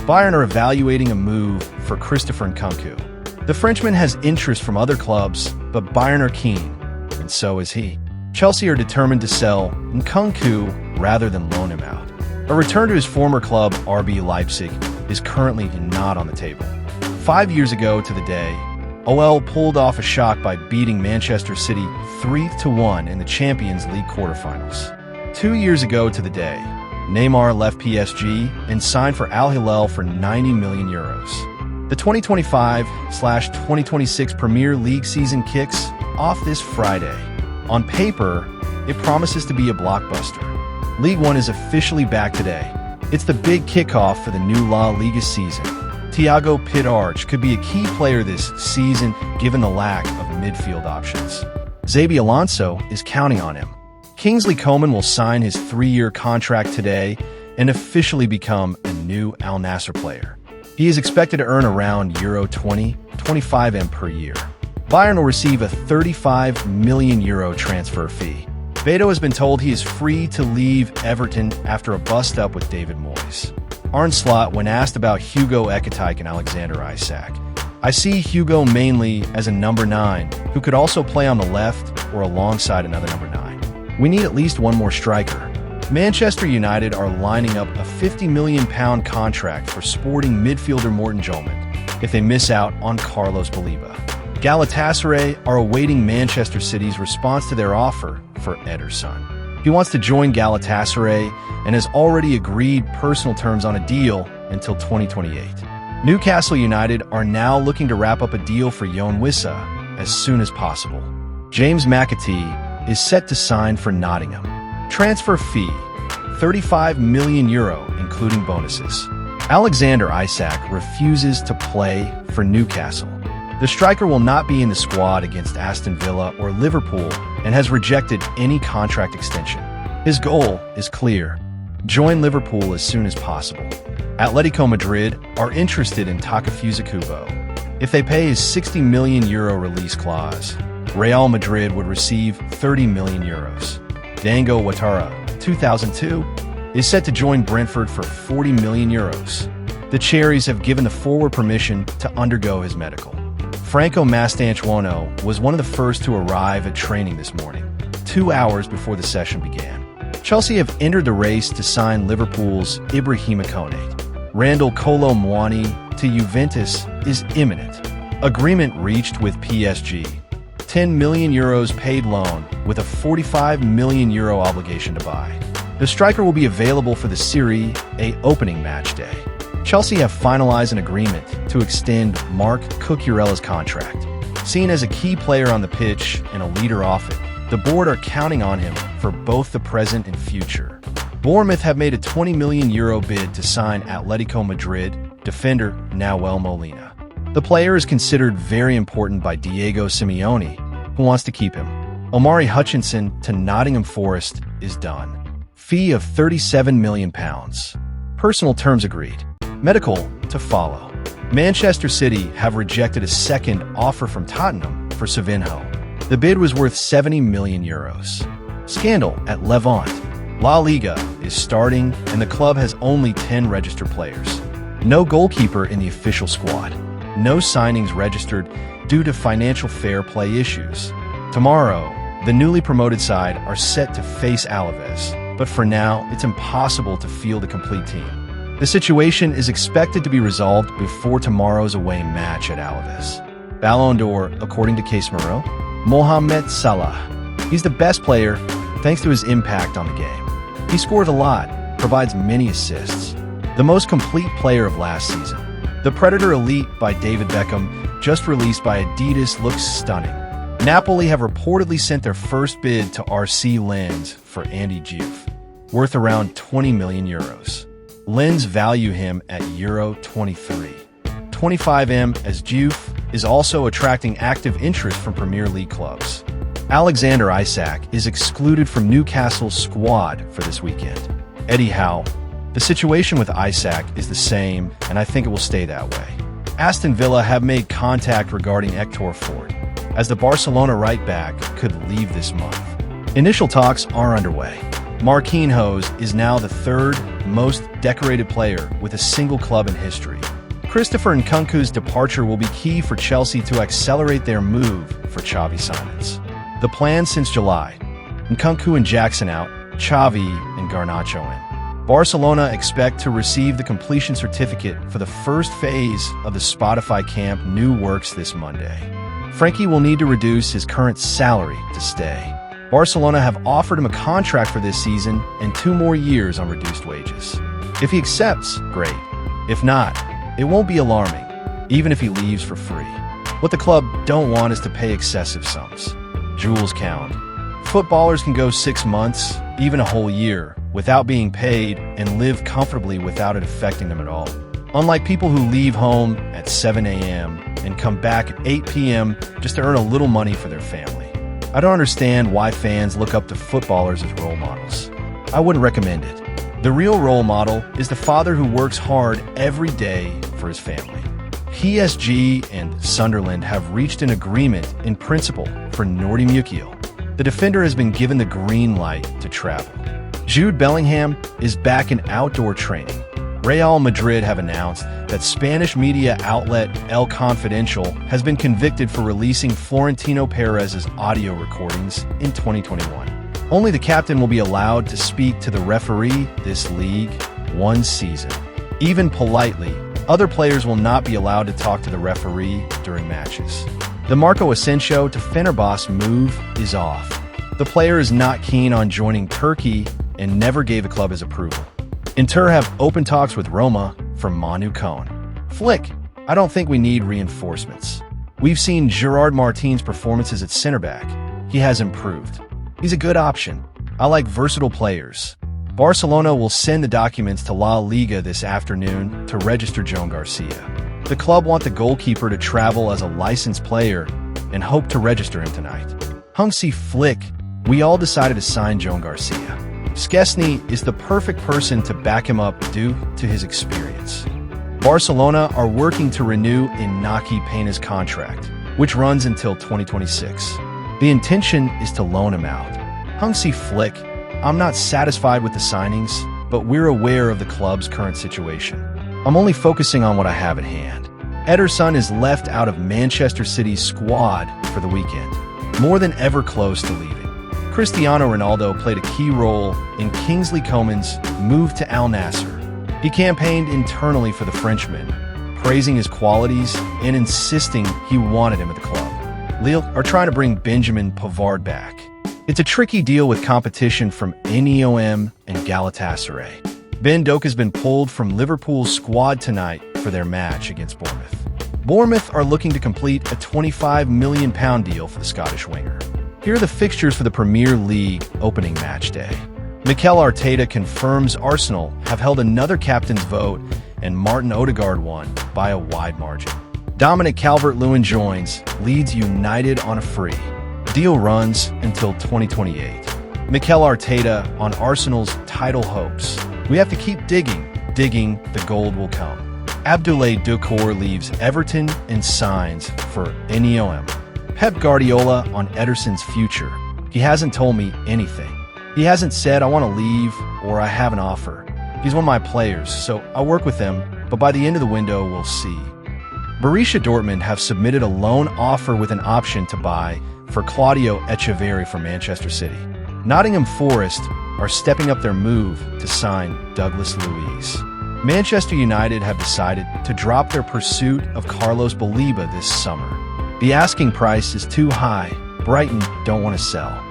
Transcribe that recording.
Bayern are evaluating a move for Christopher Nkunku. The Frenchman has interest from other clubs, but Bayern are keen, and so is he. Chelsea are determined to sell Nkunku rather than loan him out. A return to his former club, RB Leipzig, is currently not on the table. 5 years ago to the day, OL pulled off a shock by beating Manchester City 3-1 in the Champions League quarterfinals. 2 years ago to the day, Neymar left PSG and signed for Al Hilal for €90 million. The 2025/2026 Premier League season kicks off this Friday. On paper, it promises to be a blockbuster. Ligue 1 is officially back today. It's the big kickoff for the new La Liga season. Thiago Pit-Arch could be a key player this season given the lack of midfield options. Xabi Alonso is counting on him. Kingsley Coman will sign his 3-year contract today and officially become a new Al-Nassr player. He is expected to earn around €20-25 per year. Bayern will receive a €35 million transfer fee. Beto has been told he is free to leave Everton after a bust-up with David Moyes. Arne Slot, when asked about Hugo Ekitike and Alexander Isak, "I see Hugo mainly as a number 9, who could also play on the left or alongside another number 9. We need at least one more striker." Manchester United are lining up a £50 million contract for Sporting midfielder Morten Hjulmand if they miss out on Carlos Baleba. Galatasaray are awaiting Manchester City's response to their offer for Ederson. He wants to join Galatasaray and has already agreed personal terms on a deal until 2028. Newcastle United are now looking to wrap up a deal for Yoane Wissa as soon as possible. James McAtee is set to sign for Nottingham. Transfer fee, €35 million including bonuses. Alexander Isak refuses to play for Newcastle. The striker will not be in the squad against Aston Villa or Liverpool and has rejected any contract extension. His goal is clear: join Liverpool as soon as possible. Atletico Madrid are interested in Takefusa Kubo. If they pay his €60 million release clause, Real Madrid would receive €30 million. Dango Ouattara, 2002, is set to join Brentford for €40 million. The Cherries have given the forward permission to undergo his medical. Franco Mastantuono was one of the first to arrive at training this morning, 2 hours before the session began. Chelsea have entered the race to sign Liverpool's Ibrahima Konate. Randal Kolo Muani to Juventus is imminent. Agreement reached with PSG. €10 million paid loan with a €45 million obligation to buy. The striker will be available for the Serie A opening match day. Chelsea have finalized an agreement to extend Marc Cucurella's contract. Seen as a key player on the pitch and a leader off it, the board are counting on him for both the present and future. Bournemouth have made a €20 million bid to sign Atletico Madrid defender Nahuel Molina. The player is considered very important by Diego Simeone, who wants to keep him. Omari Hutchinson to Nottingham Forest is done. Fee of £37 million. Personal terms agreed. Medical to follow. Manchester City have rejected a second offer from Tottenham for Savinho. The bid was worth €70 million. Scandal at Levante. La Liga is starting, and the club has only 10 registered players. No goalkeeper in the official squad. No signings registered due to financial fair play issues. Tomorrow, the newly promoted side are set to face Alaves, but for now, it's impossible to field a complete team. The situation is expected to be resolved before tomorrow's away match at Alaves. Ballon d'Or, according to Case Moreau, Mohamed Salah. He's the best player thanks to his impact on the game. He scored a lot, provides many assists. The most complete player of last season. The Predator Elite by David Beckham, just released by Adidas, looks stunning. Napoli have reportedly sent their first bid to RC Lens for Andy Diouf, worth around €20 million. Lens value him at €23. 25M as Diouf is also attracting active interest from Premier League clubs. Alexander Isak is excluded from Newcastle's squad for this weekend. Eddie Howe. The situation with Isak is the same, and I think it will stay that way. Aston Villa have made contact regarding Hector Ford, as the Barcelona right-back could leave this month. Initial talks are underway. Marquinhos is now the third most decorated player with a single club in history. Christopher Nkunku's departure will be key for Chelsea to accelerate their move for Xavi Simons. The plan since July: Nkunku and Jackson out, Xavi and Garnacho in. Barcelona expect to receive the completion certificate for the first phase of the Spotify Camp Nou works this Monday. Frankie will need to reduce his current salary to stay. Barcelona have offered him a contract for this season and 2 more years on reduced wages. If he accepts, great. If not, it won't be alarming, even if he leaves for free. What the club don't want is to pay excessive sums. Jules Kound. Footballers can go 6 months, even a whole year, without being paid and live comfortably without it affecting them at all. Unlike people who leave home at 7 a.m. and come back at 8 p.m. just to earn a little money for their family. I don't understand why fans look up to footballers as role models. I wouldn't recommend it. The real role model is the father who works hard every day for his family. PSG and Sunderland have reached an agreement in principle for Nordi Mukiel. The defender has been given the green light to travel. Jude Bellingham is back in outdoor training. Real Madrid have announced that Spanish media outlet El Confidencial has been convicted for releasing Florentino Perez's audio recordings in 2021. Only the captain will be allowed to speak to the referee this Ligue 1 season. Even politely, other players will not be allowed to talk to the referee during matches. The Marco Asensio to Fenerbahce move is off. The player is not keen on joining Turkey and never gave the club his approval. Inter have open talks with Roma for Manu Cohn. Flick, I don't think we need reinforcements. We've seen Gerard Martin's performances at center back. He has improved. He's a good option. I like versatile players. Barcelona will send the documents to La Liga this afternoon to register Joan Garcia. The club want the goalkeeper to travel as a licensed player and hope to register him tonight. Hansi Flick, we all decided to sign Joan Garcia. Szczesny is the perfect person to back him up due to his experience. Barcelona are working to renew Iñaki Peña's contract, which runs until 2026. The intention is to loan him out. Hansi Flick, I'm not satisfied with the signings, but we're aware of the club's current situation. I'm only focusing on what I have at hand. Ederson is left out of Manchester City's squad for the weekend, more than ever close to leaving. Cristiano Ronaldo played a key role in Kingsley Coman's move to Al-Nassr. He campaigned internally for the Frenchman, praising his qualities and insisting he wanted him at the club. Lille are trying to bring Benjamin Pavard back. It's a tricky deal with competition from NEOM and Galatasaray. Ben Doak has been pulled from Liverpool's squad tonight for their match against Bournemouth. Bournemouth are looking to complete a £25 million deal for the Scottish winger. Here are the fixtures for the Premier League opening match day. Mikel Arteta confirms Arsenal have held another captain's vote and Martin Odegaard won by a wide margin. Dominic Calvert-Lewin joins Leeds United on a free. Deal runs until 2028. Mikel Arteta on Arsenal's title hopes. We have to keep digging, the gold will come. Abdoulaye Doucouré leaves Everton and signs for NEOM. Pep Guardiola on Ederson's future. He hasn't told me anything. He hasn't said I want to leave or I have an offer. He's one of my players, so I'll work with him, but by the end of the window, we'll see. Borussia Dortmund have submitted a loan offer with an option to buy for Claudio Echeverri from Manchester City. Nottingham Forest are stepping up their move to sign Douglas Luiz. Manchester United have decided to drop their pursuit of Carlos Baleba this summer. The asking price is too high. Brighton don't want to sell.